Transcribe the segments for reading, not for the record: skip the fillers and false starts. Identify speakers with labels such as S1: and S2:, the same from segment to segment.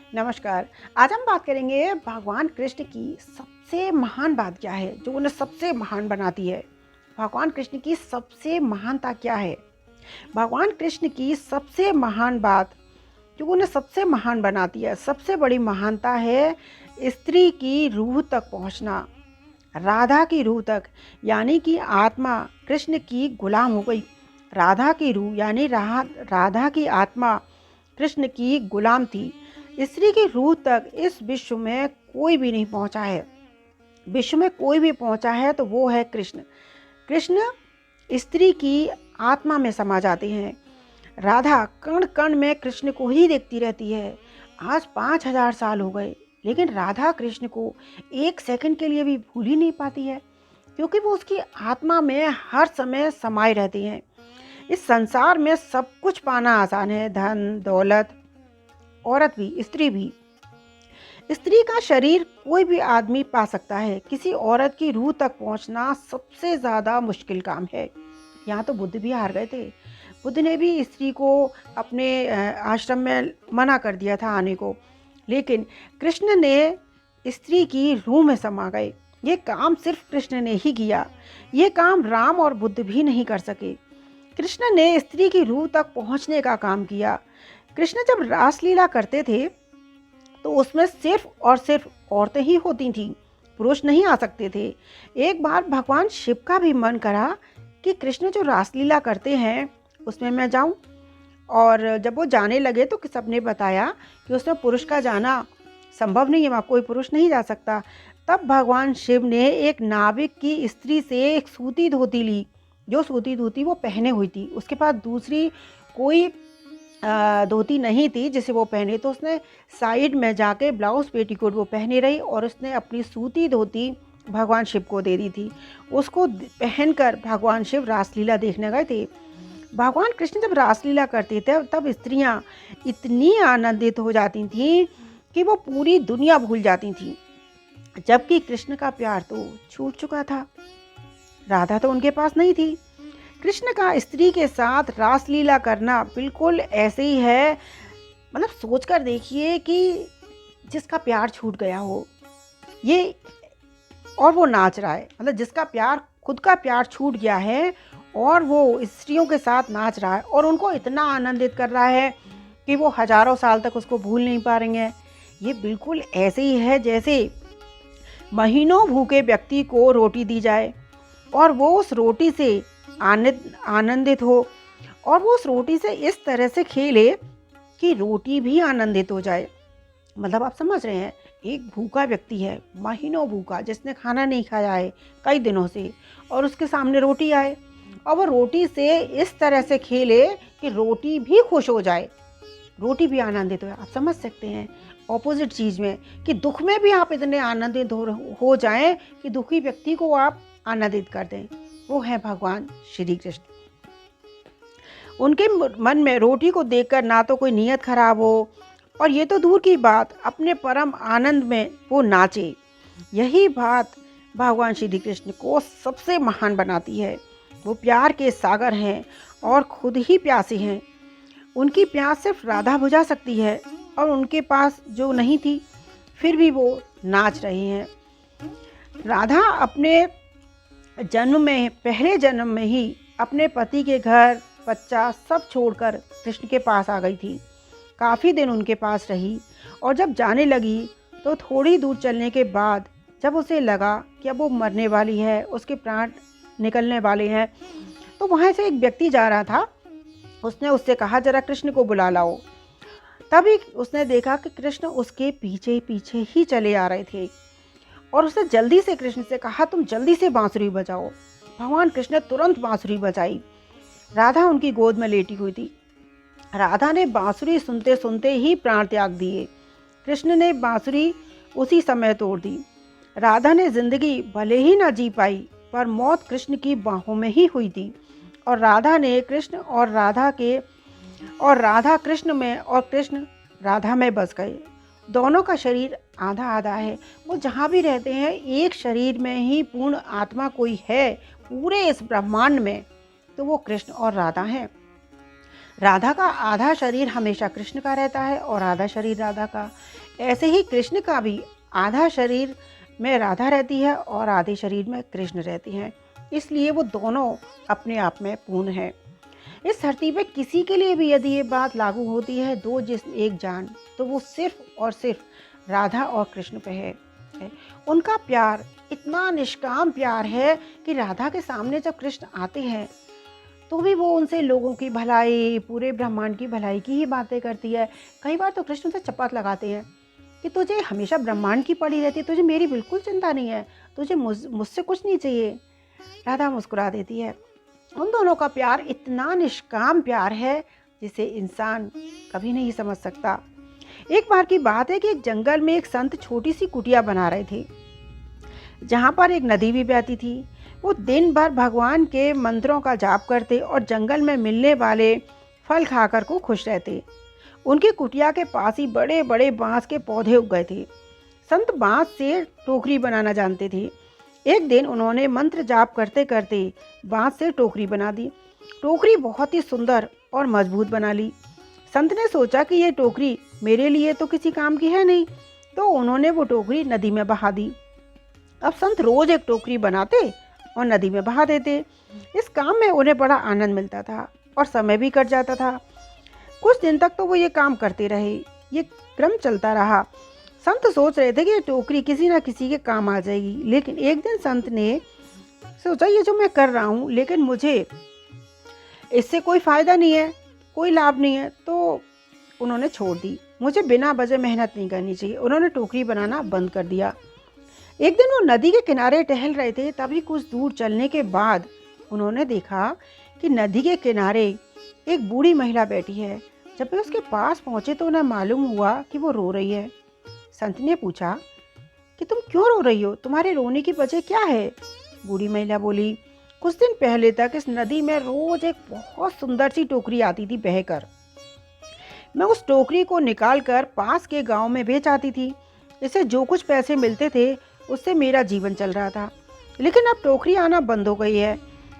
S1: नमस्कार। आज हम बात करेंगे भगवान कृष्ण की सबसे महान बात क्या है, जो उन्हें सबसे महान बनाती है। भगवान कृष्ण की सबसे महानता क्या है? भगवान कृष्ण की सबसे महान बात, जो उन्हें सबसे महान बनाती है, सबसे बड़ी महानता है स्त्री की रूह तक पहुंचना, राधा की रूह तक। यानी कि आत्मा कृष्ण की गुलाम हो गई। राधा की रूह यानी राधा की आत्मा कृष्ण की गुलाम थी। स्त्री की रूह तक इस विश्व में कोई भी नहीं पहुंचा है। विश्व में कोई भी पहुंचा है तो वो है कृष्ण। कृष्ण स्त्री की आत्मा में समा जाते हैं। राधा कण कण में कृष्ण को ही देखती रहती है। आज 5000 साल हो गए, लेकिन राधा कृष्ण को एक सेकंड के लिए भी भूल ही नहीं पाती है, क्योंकि वो उसकी आत्मा में हर समय समाये रहती हैं। इस संसार में सब कुछ पाना आसान है, धन दौलत, औरत भी, स्त्री भी। स्त्री का शरीर कोई भी आदमी पा सकता है, किसी औरत की रूह तक पहुंचना सबसे ज़्यादा मुश्किल काम है। यहाँ तो बुद्ध भी हार गए थे। बुद्ध ने भी स्त्री को अपने आश्रम में मना कर दिया था आने को, लेकिन कृष्ण ने स्त्री की रूह में समा गए। ये काम सिर्फ कृष्ण ने ही किया। ये काम राम और बुद्ध भी नहीं कर सके। कृष्ण ने स्त्री की रूह तक पहुंचने का काम किया। कृष्ण जब रासलीला करते थे तो उसमें सिर्फ और सिर्फ औरतें ही होती थीं, पुरुष नहीं आ सकते थे। एक बार भगवान शिव का भी मन करा कि कृष्ण जो रासलीला करते हैं उसमें मैं जाऊं, और जब वो जाने लगे तो सबने बताया कि उसमें पुरुष का जाना संभव नहीं है, वहाँ कोई पुरुष नहीं जा सकता। तब भगवान शिव ने एक नाविक की स्त्री से एक सूती धोती ली। जो सूती धोती वो पहने हुई थी, उसके पास दूसरी कोई धोती नहीं थी जिसे वो पहने, तो उसने साइड में जाके ब्लाउज पेटीकोट वो पहने रही और उसने अपनी सूती धोती भगवान शिव को दे दी थी। उसको पहनकर भगवान शिव रासलीला देखने गए थे। भगवान कृष्ण जब रासलीला करते थे तब स्त्रियां इतनी आनंदित हो जाती थीं कि वो पूरी दुनिया भूल जाती थीं, जबकि कृष्ण का प्यार तो छूट चुका था। राधा तो उनके पास नहीं थी। कृष्ण का स्त्री के साथ रासलीला करना बिल्कुल ऐसे ही है, मतलब सोचकर देखिए कि जिसका प्यार छूट गया हो ये, और वो नाच रहा है, मतलब जिसका प्यार, खुद का प्यार छूट गया है और वो स्त्रियों के साथ नाच रहा है और उनको इतना आनंदित कर रहा है कि वो हजारों साल तक उसको भूल नहीं पा रही हैं। ये बिल्कुल ऐसे ही है जैसे महीनों भूखे व्यक्ति को रोटी दी जाए और वो उस रोटी से आनंदित हो, और वो उस रोटी से इस तरह से खेले कि रोटी भी आनंदित हो जाए। मतलब आप समझ रहे हैं, एक भूखा व्यक्ति है, महीनों भूखा, जिसने खाना नहीं खाया है कई दिनों से, और उसके सामने रोटी आए और वो रोटी से इस तरह से खेले कि रोटी भी खुश हो जाए, रोटी भी आनंदित हो। आप समझ सकते हैं ऑपोजिट चीज़ में, कि दुख में भी आप इतने आनंदित हो जाएं कि दुखी व्यक्ति को आप आनंदित कर दें। वो है भगवान श्री कृष्ण। उनके मन में रोटी को देखकर ना तो कोई नीयत खराब हो, और ये तो दूर की बात, अपने परम आनंद में वो नाचे। यही बात भगवान श्री कृष्ण को सबसे महान बनाती है। वो प्यार के सागर हैं और खुद ही प्यासे हैं। उनकी प्यास सिर्फ राधा बुझा सकती है, और उनके पास जो नहीं थी फिर भी वो नाच रही हैं। राधा अपने जन्म में, पहले जन्म में ही अपने पति के घर बच्चा सब छोड़कर कृष्ण के पास आ गई थी। काफ़ी दिन उनके पास रही, और जब जाने लगी तो थोड़ी दूर चलने के बाद जब उसे लगा कि अब वो मरने वाली है, उसके प्राण निकलने वाले हैं, तो वहाँ से एक व्यक्ति जा रहा था। उसने उससे कहा, जरा कृष्ण को बुला लाओ। तभी उसने देखा कि कृष्ण उसके पीछे पीछे ही चले आ रहे थे, और उसने जल्दी से कृष्ण से कहा, तुम जल्दी से बांसुरी बजाओ। भगवान कृष्ण ने तुरंत बांसुरी बजाई। राधा उनकी गोद में लेटी हुई थी। राधा ने बांसुरी सुनते सुनते ही प्राण त्याग दिए। कृष्ण ने बांसुरी उसी समय तोड़ दी। राधा ने जिंदगी भले ही ना जी पाई, पर मौत कृष्ण की बाहों में ही हुई थी। और राधा ने कृष्ण और राधा के, और राधा कृष्ण में, और कृष्ण राधा में बस गए। दोनों का शरीर आधा आधा है। वो जहाँ भी रहते हैं एक शरीर में ही पूर्ण आत्मा कोई है पूरे इस ब्रह्मांड में, तो वो कृष्ण और राधा हैं। राधा का आधा शरीर हमेशा कृष्ण का रहता है और आधा शरीर राधा का। ऐसे ही कृष्ण का भी आधा शरीर में राधा रहती है और आधे शरीर में कृष्ण रहती हैं। इसलिए वो दोनों अपने आप में पूर्ण हैं। इस धरती पे किसी के लिए भी यदि ये बात लागू होती है, दो जिस्म एक जान, तो वो सिर्फ और सिर्फ राधा और कृष्ण पे है। उनका प्यार इतना निष्काम प्यार है कि राधा के सामने जब कृष्ण आते हैं तो भी वो उनसे लोगों की भलाई, पूरे ब्रह्मांड की भलाई की ही बातें करती है। कई बार तो कृष्ण से चपात लगाते हैं कि तुझे हमेशा ब्रह्मांड की पड़ी रहती है, तुझे मेरी बिल्कुल चिंता नहीं है, तुझे मुझसे कुछ नहीं चाहिए। राधा मुस्कुरा देती है। उन दोनों का प्यार इतना निष्काम प्यार है जिसे इंसान कभी नहीं समझ सकता। एक बार की बात है कि एक जंगल में एक संत छोटी सी कुटिया बना रहे थे, जहाँ पर एक नदी भी बहती थी। वो दिन भर भगवान के मंत्रों का जाप करते और जंगल में मिलने वाले फल खाकर को खुश रहते। उनकी कुटिया के पास ही बड़े बड़े बांस के पौधे उग गए थे। संत बांस से टोकरी बनाना जानते थे। एक दिन उन्होंने मंत्र जाप करते करते बांस से टोकरी बना दी। टोकरी बहुत ही सुंदर और मजबूत बना ली। संत ने सोचा कि ये टोकरी मेरे लिए तो किसी काम की है नहीं, तो उन्होंने वो टोकरी नदी में बहा दी। अब संत रोज एक टोकरी बनाते और नदी में बहा देते। इस काम में उन्हें बड़ा आनंद मिलता था और समय भी कट जाता था। कुछ दिन तक तो वो ये काम करते रहे। ये क्रम चलता रहा। संत सोच रहे थे कि ये टोकरी किसी न किसी के काम आ जाएगी, लेकिन एक दिन संत ने सोचा ये जो मैं कर रहा हूँ, लेकिन मुझे इससे कोई फ़ायदा नहीं है, कोई लाभ नहीं है, तो उन्होंने छोड़ दी। मुझे बिना वजह मेहनत नहीं करनी चाहिए। उन्होंने टोकरी बनाना बंद कर दिया। एक दिन वो नदी के किनारे टहल रहे थे, तभी कुछ दूर चलने के बाद उन्होंने देखा कि नदी के किनारे एक बूढ़ी महिला बैठी है। जब वे उसके पास पहुंचे तो उन्हें मालूम हुआ कि वो रो रही है। संत ने पूछा कि तुम क्यों रो रही हो, तुम्हारे रोने की वजह क्या है? बूढ़ी महिला बोली, कुछ दिन पहले तक इस नदी में रोज एक बहुत सुंदर सी टोकरी आती थी बहकर। मैं उस टोकरी को निकालकर पास के गांव में बेच आती थी। इससे जो कुछ पैसे मिलते थे उससे मेरा जीवन चल रहा था, लेकिन अब टोकरी आना बंद हो गई है,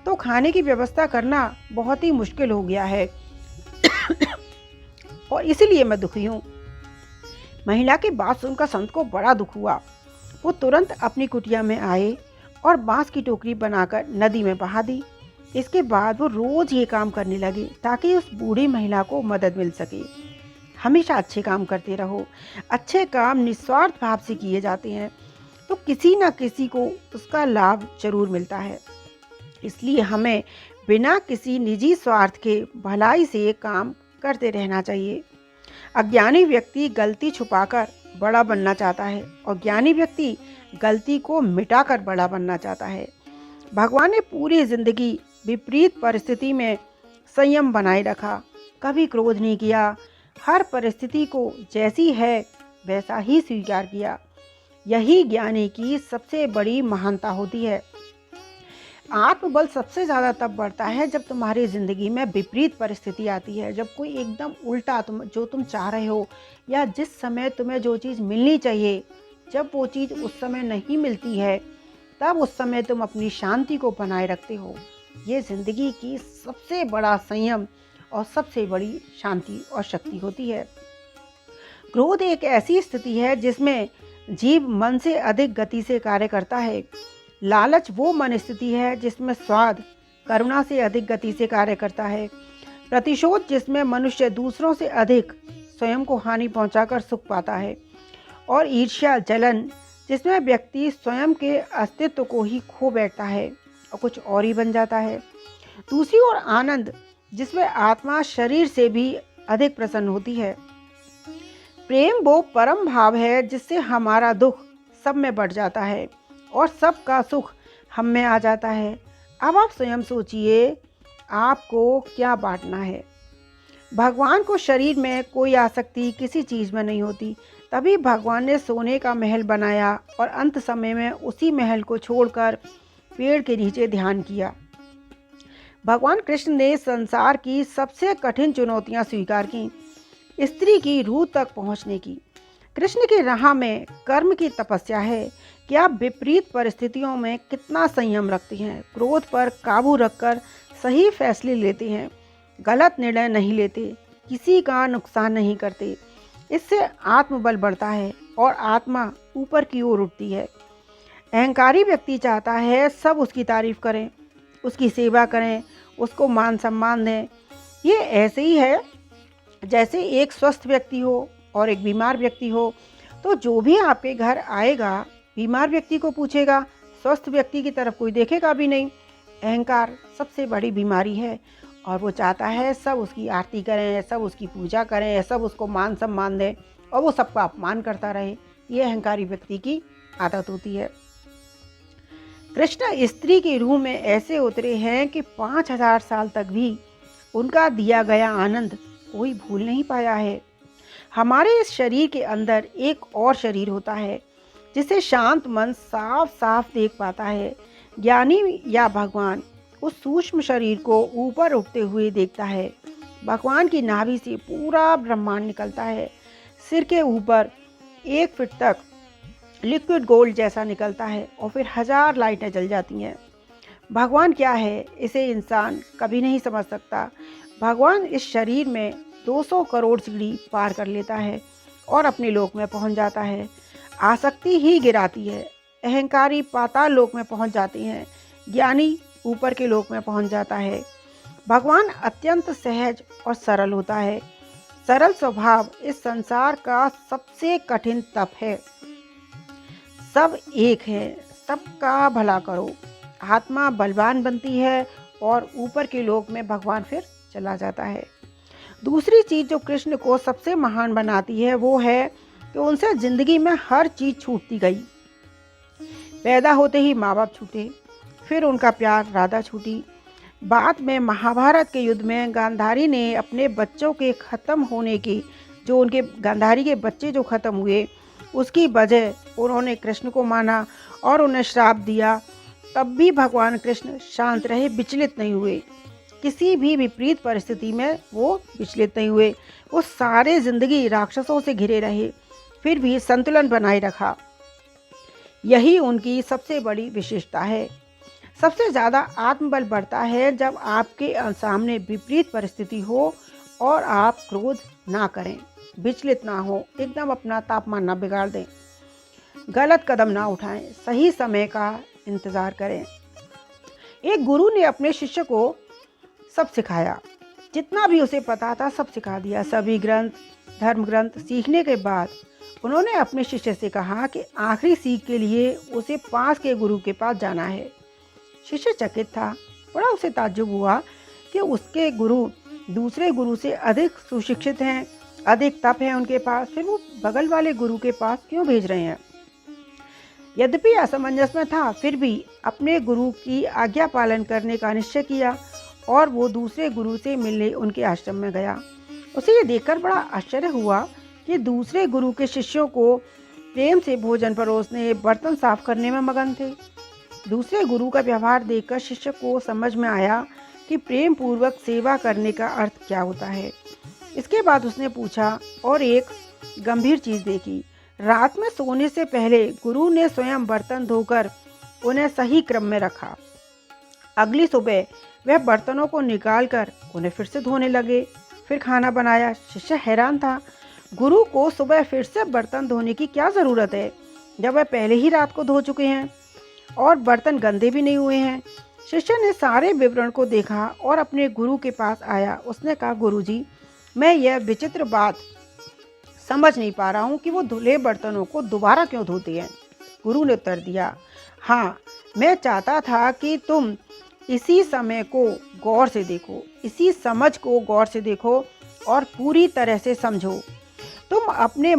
S1: तो खाने की व्यवस्था करना बहुत ही मुश्किल हो गया है और इसीलिए मैं दुखी हूँ। महिला की बात सुनकर संत को बड़ा दुख हुआ। वो तुरंत अपनी कुटिया में आए और बांस की टोकरी बनाकर नदी में बहा दी। इसके बाद वो रोज ये काम करने लगे ताकि उस बूढ़ी महिला को मदद मिल सके। हमेशा अच्छे काम करते रहो। अच्छे काम निस्वार्थ भाव से किए जाते हैं तो किसी न किसी को उसका लाभ जरूर मिलता है। इसलिए हमें बिना किसी निजी स्वार्थ के भलाई से काम करते रहना चाहिए। अज्ञानी व्यक्ति गलती छुपाकर बड़ा बनना चाहता है और ज्ञानी व्यक्ति गलती को मिटाकर बड़ा बनना चाहता है। भगवान ने पूरी जिंदगी विपरीत परिस्थिति में संयम बनाए रखा, कभी क्रोध नहीं किया, हर परिस्थिति को जैसी है वैसा ही स्वीकार किया। यही ज्ञानी की सबसे बड़ी महानता होती है। आत्मबल सबसे ज़्यादा तब बढ़ता है जब तुम्हारी ज़िंदगी में विपरीत परिस्थिति आती है, जब कोई एकदम उल्टा जो तुम चाह रहे हो या जिस समय तुम्हें जो चीज़ मिलनी चाहिए, जब वो चीज़ उस समय नहीं मिलती है, तब उस समय तुम अपनी शांति को बनाए रखते हो। ये ज़िंदगी की सबसे बड़ा संयम और सबसे बड़ी शांति और शक्ति होती है। क्रोध एक ऐसी स्थिति है जिसमें जीव मन से अधिक गति से कार्य करता है। लालच वो मन स्थिति है जिसमें स्वाद करुणा से अधिक गति से कार्य करता है। प्रतिशोध जिसमें मनुष्य दूसरों से अधिक स्वयं को हानि पहुंचाकर सुख पाता है। और ईर्ष्या जलन जिसमें व्यक्ति स्वयं के अस्तित्व को ही खो बैठता है और कुछ और ही बन जाता है। दूसरी ओर आनंद जिसमें आत्मा शरीर से भी अधिक प्रसन्न होती है। प्रेम वो परम भाव है जिससे हमारा दुख सब में बढ़ जाता है और सबका सुख हम में आ जाता है। अब आप स्वयं सोचिए आपको क्या बांटना है। भगवान को शरीर में कोई आसक्ति किसी चीज़ में नहीं होती, तभी भगवान ने सोने का महल बनाया और अंत समय में उसी महल को छोड़कर पेड़ के नीचे ध्यान किया। भगवान कृष्ण ने संसार की सबसे कठिन चुनौतियां स्वीकार की, स्त्री की रूह तक पहुंचने की। कृष्ण की राह में कर्म की तपस्या है कि आप विपरीत परिस्थितियों में कितना संयम रखती हैं, क्रोध पर काबू रखकर सही फैसले लेते हैं गलत निर्णय नहीं लेते, किसी का नुकसान नहीं करते। इससे आत्मबल बढ़ता है और आत्मा ऊपर की ओर उठती है। अहंकारी व्यक्ति चाहता है सब उसकी तारीफ करें, उसकी सेवा करें, उसको मान सम्मान दें। ये ऐसे ही है जैसे एक स्वस्थ व्यक्ति हो और एक बीमार व्यक्ति हो। तो जो भी आपके घर आएगा बीमार व्यक्ति को पूछेगा, स्वस्थ व्यक्ति की तरफ कोई देखेगा भी नहीं। अहंकार सबसे बड़ी बीमारी है और वो चाहता है सब उसकी आरती करें, सब उसकी पूजा करें, सब उसको मान सम्मान दें और वो सबका अपमान करता रहे। ये अहंकारी व्यक्ति की आदत होती है। कृष्ण स्त्री के रूह में ऐसे उतरे हैं कि 5000 साल तक भी उनका दिया गया आनंद कोई भूल नहीं पाया है। हमारे इस शरीर के अंदर एक और शरीर होता है जिसे शांत मन साफ साफ देख पाता है। ज्ञानी या भगवान उस सूक्ष्म शरीर को ऊपर उठते हुए देखता है। भगवान की नाभि से पूरा ब्रह्मांड निकलता है। सिर के ऊपर 1 फीट तक लिक्विड गोल्ड जैसा निकलता है और फिर 1000 लाइटें जल जाती हैं। भगवान क्या है इसे इंसान कभी नहीं समझ सकता। भगवान इस शरीर में 200 करोड़ सीढ़ी पार कर लेता है और अपने लोक में पहुंच जाता है। आसक्ति ही गिराती है। अहंकारी पाताल लोक में पहुंच जाते हैं, ज्ञानी ऊपर के लोक में पहुंच जाता है। भगवान अत्यंत सहज और सरल होता है। सरल स्वभाव इस संसार का सबसे कठिन तप है। सब एक है, सबका भला करो। आत्मा बलवान बनती है और ऊपर के लोक में भगवान फिर चला जाता है। दूसरी चीज़ जो कृष्ण को सबसे महान बनाती है वो है कि उनसे ज़िंदगी में हर चीज़ छूटती गई। पैदा होते ही माँ बाप छूटे, फिर उनका प्यार राधा छूटी। बाद में महाभारत के युद्ध में गांधारी ने अपने बच्चों के ख़त्म होने की, जो उनके गांधारी के बच्चे जो ख़त्म हुए उसकी वजह उन्होंने कृष्ण को माना और उन्हें श्राप दिया। तब भी भगवान कृष्ण शांत रहे, विचलित नहीं हुए। किसी भी विपरीत परिस्थिति में वो विचलित नहीं हुए। वो सारे ज़िंदगी राक्षसों से घिरे रहे, फिर भी संतुलन बनाए रखा। यही उनकी सबसे बड़ी विशेषता है। सबसे ज़्यादा आत्मबल बढ़ता है जब आपके सामने विपरीत परिस्थिति हो और आप क्रोध ना करें, विचलित ना हो, एकदम अपना तापमान ना बिगाड़ दें, गलत कदम ना उठाएं, सही समय का इंतज़ार करें। एक गुरु ने अपने शिष्य को सब सिखाया, जितना भी उसे पता था सब सिखा दिया। सभी ग्रंथ, धर्म ग्रंथ सीखने के बाद उन्होंने अपने शिष्य से कहा कि आखिरी सीख के लिए उसे पास के गुरु के पास जाना है। शिष्य चकित था, बड़ा उसे ताज्जुब हुआ कि उसके गुरु दूसरे गुरु से अधिक सुशिक्षित हैं, अधिक तप है उनके पास, फिर वो बगल वाले गुरु के पास क्यों भेज रहे हैं। यद्यपि असमंजस में था, फिर भी अपने गुरु की आज्ञा पालन करने का निश्चय किया और वो दूसरे गुरु से मिलने उनके आश्रम में गया। उसे ये देखकर बड़ा आश्चर्य हुआ कि दूसरे गुरु के शिष्यों को प्रेम से भोजन परोसने, बर्तन साफ करने में मगन थे। दूसरे गुरु का व्यवहार देखकर शिष्य को समझ में आया कि प्रेम पूर्वक सेवा करने का अर्थ क्या होता है। इसके बाद उसने पूछा और एक गंभीर चीज़ देखी। रात में सोने से पहले गुरु ने स्वयं बर्तन धोकर उन्हें सही क्रम में रखा। अगली सुबह वह बर्तनों को निकालकर उन्हें फिर से धोने लगे, फिर खाना बनाया। शिष्य हैरान था, गुरु को सुबह फिर से बर्तन धोने की क्या ज़रूरत है जब वह पहले ही रात को धो चुके हैं और बर्तन गंदे भी नहीं हुए हैं। शिष्य ने सारे विवरण को देखा और अपने गुरु के पास आया। उसने कहा, गुरुजी, मैं यह विचित्र बात समझ नहीं पा रहा हूँ कि वो धुले बर्तनों को दोबारा क्यों धोते हैं। गुरु ने उत्तर दिया, हाँ, मैं चाहता था कि तुम इसी समय को गौर से देखो, इसी समझ को गौर से देखो और पूरी तरह से समझो। तुम अपने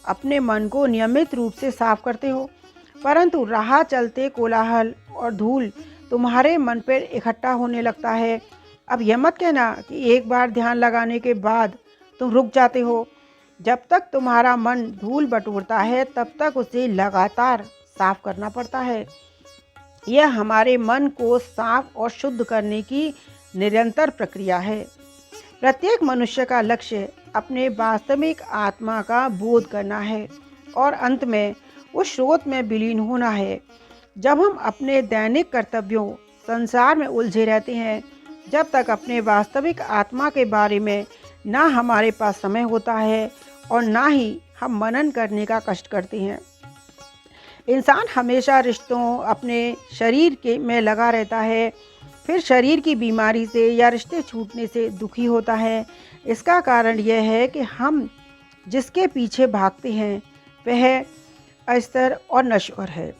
S1: अपने मन को नियमित रूप से साफ करते हो, परंतु राह चलते कोलाहल और धूल तुम्हारे मन पर इकट्ठा होने लगता है। अब यह मत कहना कि एक बार ध्यान लगाने के बाद तुम रुक जाते हो। जब तक तुम्हारा मन धूल बटोरता है तब तक उसे लगातार साफ करना पड़ता है। यह हमारे मन को साफ और शुद्ध करने की निरंतर प्रक्रिया है। प्रत्येक मनुष्य का लक्ष्य अपने वास्तविक आत्मा का बोध करना है और अंत में उस स्रोत में विलीन होना है। जब हम अपने दैनिक कर्तव्यों, संसार में उलझे रहते हैं जब तक अपने वास्तविक आत्मा के बारे में ना हमारे पास समय होता है और ना ही हम मनन करने का कष्ट करते हैं। इंसान हमेशा रिश्तों, अपने शरीर के में लगा रहता है, फिर शरीर की बीमारी से या रिश्ते छूटने से दुखी होता है। इसका कारण यह है कि हम जिसके पीछे भागते हैं वह अस्थिर और नश्वर है।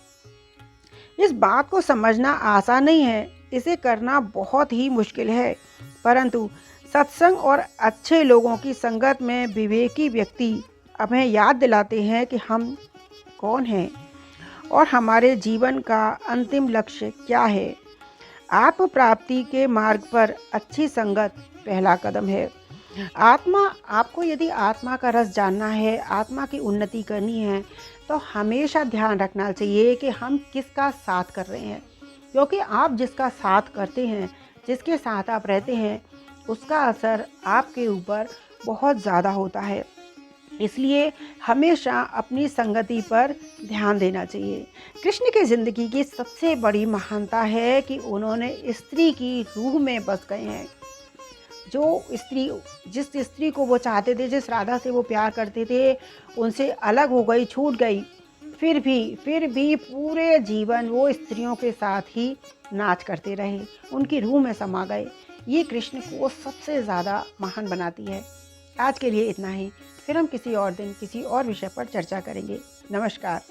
S1: इस बात को समझना आसान नहीं है, इसे करना बहुत ही मुश्किल है, परंतु सत्संग और अच्छे लोगों की संगत में विवेकी व्यक्ति हमें याद दिलाते हैं कि हम कौन हैं और हमारे जीवन का अंतिम लक्ष्य क्या है। आत्म प्राप्ति के मार्ग पर अच्छी संगत पहला कदम है। आपको यदि आत्मा का रस जानना है, आत्मा की उन्नति करनी है, तो हमेशा ध्यान रखना चाहिए कि हम किसका साथ कर रहे हैं, क्योंकि आप जिसका साथ करते हैं, जिसके साथ आप रहते हैं, उसका असर आपके ऊपर बहुत ज़्यादा होता है। इसलिए हमेशा अपनी संगति पर ध्यान देना चाहिए। कृष्ण की ज़िंदगी की सबसे बड़ी महानता है कि उन्होंने स्त्री की रूह में बस गए हैं। जिस स्त्री को वो चाहते थे, जिस राधा से वो प्यार करते थे, उनसे अलग हो गई, छूट गई, फिर भी पूरे जीवन वो स्त्रियों के साथ ही नाच करते रहे, उनकी रूह में समा गए। ये कृष्ण को सबसे ज़्यादा महान बनाती है। आज के लिए इतना ही, फिर हम किसी और दिन किसी और विषय पर चर्चा करेंगे। नमस्कार।